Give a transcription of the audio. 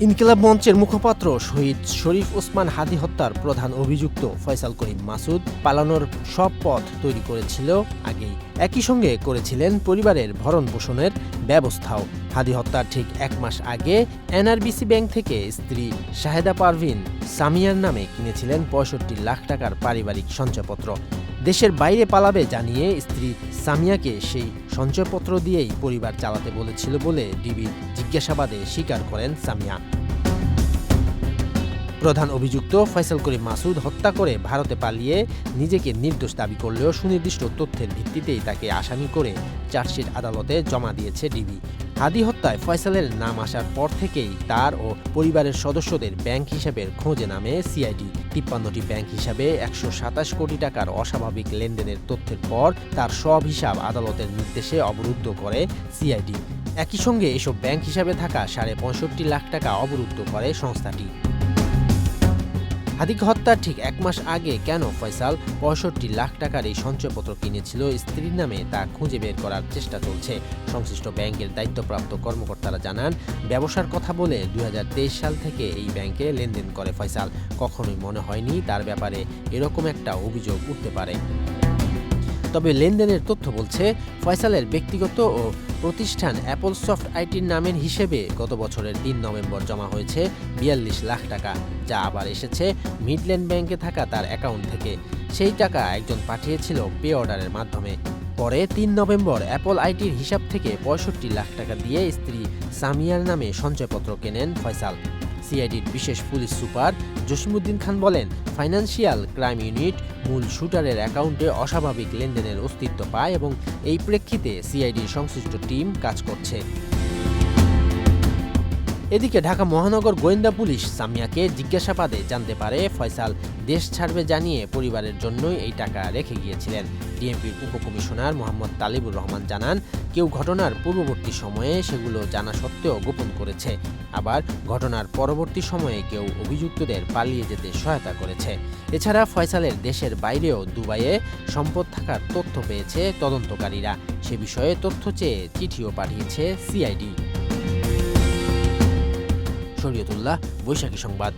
ইনকিলাব মঞ্চের মুখপাত্র শহীদ শরীফ ওসমান হাদী হত্যার প্রধান অভিযুক্ত ফয়সাল করিম মাসুদ পালানোর সব পথ তৈরি করেছিল আগেই। একই সঙ্গে করেছিলেন পরিবারের ভরণ পোষণের ব্যবস্থাও। হাদী হত্যার ঠিক 1 মাস আগে এনআরবিসি ব্যাংক থেকে স্ত্রী শাহেদা পারভিন সামিয়ার নামে কিনেছিলেন ৬৫ লাখ টাকার পারিবারিক সঞ্চয়পত্র। দেশের বাইরে পালাবে জানিয়ে স্ত্রী সামিয়াকে সেই সঞ্চয়পত্র দিয়েই পরিবার চালাতে বলেছিল বলে ডিবির জিজ্ঞাসাবাদে স্বীকার করেন সামিয়া। প্রধান অভিযুক্ত ফয়সাল করিম মাসুদ হত্যা করে ভারতে পালিয়ে নিজেকে নির্দোষ দাবি করলেও সুনির্দিষ্ট তথ্যের ভিত্তিতেই তাকে আসামি করে চার্জশিট আদালতে জমা দিয়েছে ডিবি। হাদী হত্যায় ফয়সালের নাম আসার পর থেকেই তার ও পরিবারের সদস্যদের ব্যাংক হিসাবের খোঁজে নামে সিআইডি। ৫৩টি ব্যাংক হিসাবে ১২৭ কোটি টাকার অস্বাভাবিক লেনদেনের তথ্যের পর তার সব হিসাব আদালতের নির্দেশে অবরুদ্ধ করে সিআইডি। একই সঙ্গে এসব ব্যাংক হিসাবে থাকা ৬৫ লাখ টাকা অবরুদ্ধ করে সংস্থাটি। হাদীকে হত্যার ঠিক 1 মাস আগে কেন ফয়সাল ৬৫ লাখ টাকার এই সঞ্চয়পত্র কিনেছিল স্ত্রীর নামে তা খুঁজে বের করার চেষ্টা চলছে। সংশ্লিষ্ট ব্যাংকের দায়িত্বপ্রাপ্ত কর্মকর্তারা জানান, ব্যবসার কথা বলে ২০২৩ সাল থেকে এই ব্যাংকে লেনদেন করে ফয়সাল। কখনোই মনে হয়নি তার ব্যাপারে এরকম একটা অভিযোগ উঠতে পারে। তবে লেনদেনের তথ্য বলছে, ফয়সালের ব্যক্তিগত ও প্রতিষ্ঠান অ্যাপল সফট আইটির নামের হিসেবে গত বছরের ৩ নভেম্বর জমা হয়েছে ৪২ লাখ টাকা, যা আবার এসেছে মিডল্যান্ড ব্যাংকে থাকা তার অ্যাকাউন্ট থেকে। সেই টাকা একজন পাঠিয়েছিল পে অর্ডারের মাধ্যমে। পরে ৩ নভেম্বর অ্যাপল আইটির হিসাব থেকে ৬৫ লাখ টাকা দিয়ে স্ত্রী সামিয়ার নামে সঞ্চয়পত্র কেনেন ফয়সাল। সিআইডির বিশেষ পুলিশ সুপার জসিমউদ্দিন খান বলেন, ফাইন্যান্সিয়াল ক্রাইম ইউনিট মূল শুটারের অ্যাকাউন্টে অস্বাভাবিক লেনদেনের অস্তিত্ব পায় এবং এই প্রেক্ষিতে সিআইডির সংশ্লিষ্ট টিম কাজ করছে। এদিকে ঢাকা মহানগর গোয়েন্দা পুলিশ সামিয়াকে জিজ্ঞাসাবাদে জানতে পারে ফয়সাল দেশ ছাড়বে জানিয়ে পরিবারের জন্যই এই টাকা রেখে গিয়েছিলেন। ডিএমপির উপকমিশনার মোহাম্মদ তালিবুর রহমান জানান, কেউ ঘটনার পূর্ববর্তী সময়ে সেগুলো জানা সত্ত্বেও গোপন করেছে, আবার ঘটনার পরবর্তী সময়ে কেউ অভিযুক্তদের পালিয়ে যেতে সহায়তা করেছে। এছাড়া ফয়সালের দেশের বাইরেও দুবাইয়ে সম্পদ থাকার তথ্য পেয়েছে তদন্তকারীরা। সে বিষয়ে তথ্য চেয়ে চিঠিও পাঠিয়েছে সিআইডি। শরীয়তুল্লাহ, বৈশাখী সংবাদ।